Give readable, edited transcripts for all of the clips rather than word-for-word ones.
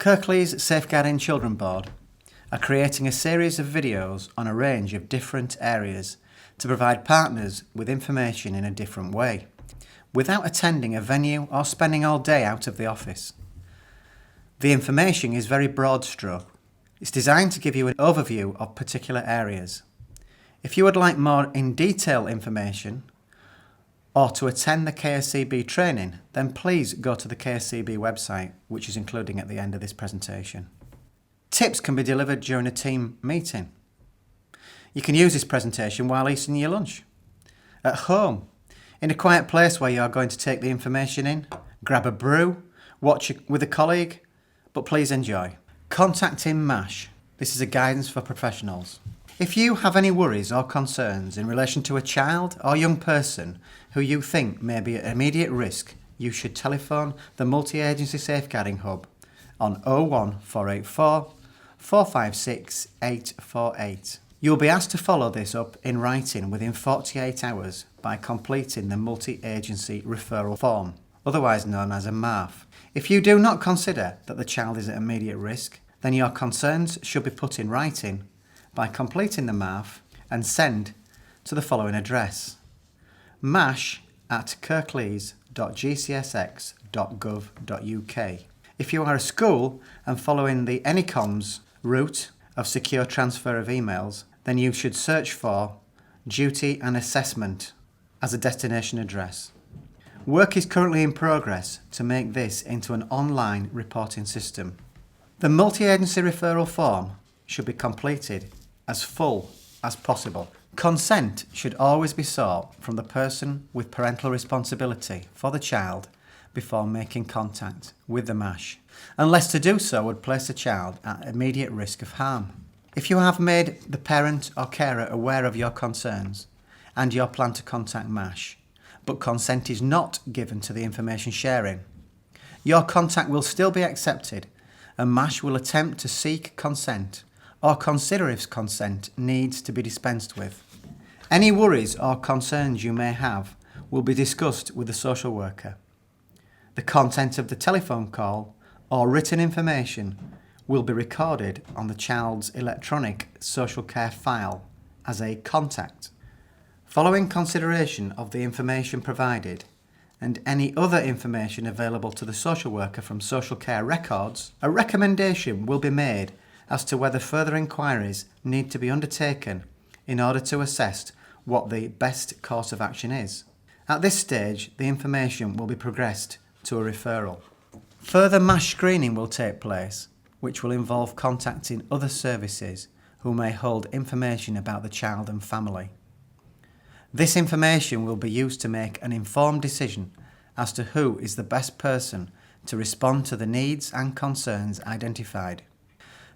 Kirklees Safeguarding Children Board are creating a series of videos on a range of different areas to provide partners with information in a different way, without attending a venue or spending all day out of the office. The information is very broad stroke. It's designed to give you an overview of particular areas. If you would like more in-detail information or to attend the KSCB training, then please go to the KSCB website, which is including at the end of this presentation. Tips can be delivered during a team meeting. You can use this presentation while eating your lunch, at home, in a quiet place where you are going to take the information in, grab a brew, watch it with a colleague, but please enjoy. Contacting MASH. This is a guidance for professionals. If you have any worries or concerns in relation to a child or young person who you think may be at immediate risk, you should telephone the Multi-Agency Safeguarding Hub on 01484 456 848. You will be asked to follow this up in writing within 48 hours by completing the Multi-Agency Referral Form, otherwise known as a MARF. If you do not consider that the child is at immediate risk, then your concerns should be put in writing by completing the MARF and send to the following address: mash@kirklees.gcsx.gov.uk. If you are a school and following the AnyComms route of secure transfer of emails, then you should search for Duty and Assessment as a destination address. Work is currently in progress to make this into an online reporting system. The multi-agency referral form should be completed as full as possible. Consent should always be sought from the person with parental responsibility for the child before making contact with the MASH, unless to do so would place the child at immediate risk of harm. If you have made the parent or carer aware of your concerns and your plan to contact MASH, but consent is not given to the information sharing, your contact will still be accepted and MASH will attempt to seek consent or consider if consent needs to be dispensed with. Any worries or concerns you may have will be discussed with the social worker. The content of the telephone call or written information will be recorded on the child's electronic social care file as a contact. Following consideration of the information provided and any other information available to the social worker from social care records, a recommendation will be made as to whether further inquiries need to be undertaken in order to assess what the best course of action is. At this stage, the information will be progressed to a referral. Further MASH screening will take place, which will involve contacting other services who may hold information about the child and family. This information will be used to make an informed decision as to who is the best person to respond to the needs and concerns identified.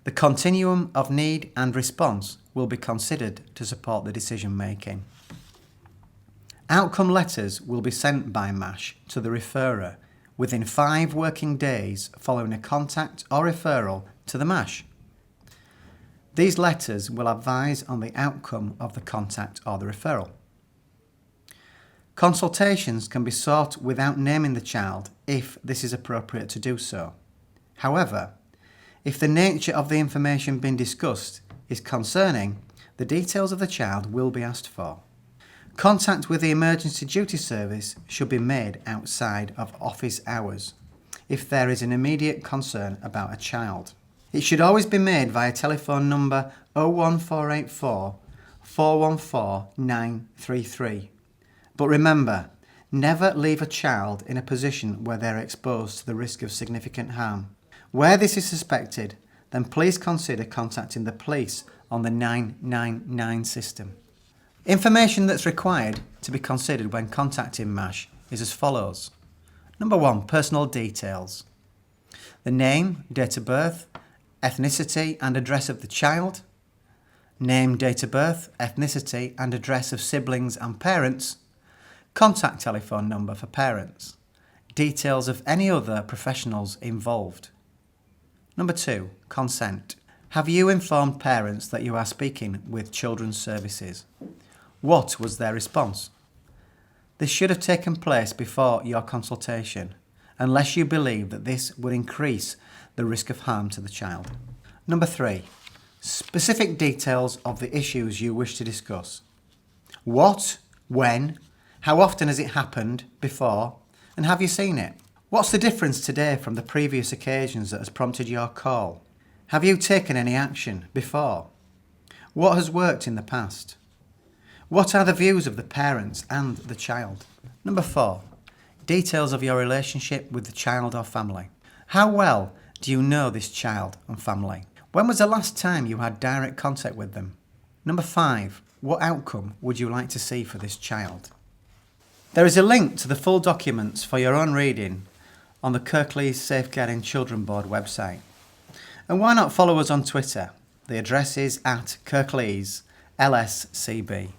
The continuum of need and response will be considered to support the decision making. Outcome letters will be sent by MASH to the referrer within 5 working days following a contact or referral to the MASH. These letters will advise on the outcome of the contact or the referral. Consultations can be sought without naming the child if this is appropriate to do so. However, if the nature of the information being discussed is concerning, the details of the child will be asked for. Contact with the emergency duty service should be made outside of office hours if there is an immediate concern about a child. It should always be made via telephone number 01484 414 933. But remember, never leave a child in a position where they are exposed to the risk of significant harm. Where this is suspected, then please consider contacting the police on the 999 system. Information that's required to be considered when contacting MASH is as follows. Number 1, personal details. The name, date of birth, ethnicity and address of the child. Name, date of birth, ethnicity and address of siblings and parents. Contact telephone number for parents. Details of any other professionals involved. Number 2, consent. Have you informed parents that you are speaking with Children's Services? What was their response? This should have taken place before your consultation, unless you believe that this would increase the risk of harm to the child. Number 3, specific details of the issues you wish to discuss. What, when, how often has it happened before, and have you seen it? What's the difference today from the previous occasions that has prompted your call? Have you taken any action before? What has worked in the past? What are the views of the parents and the child? Number 4, details of your relationship with the child or family. How well do you know this child and family? When was the last time you had direct contact with them? Number 5, what outcome would you like to see for this child? There is a link to the full documents for your own reading on the Kirklees Safeguarding Children Board website. And why not follow us on Twitter? The address is @Kirklees LSCB.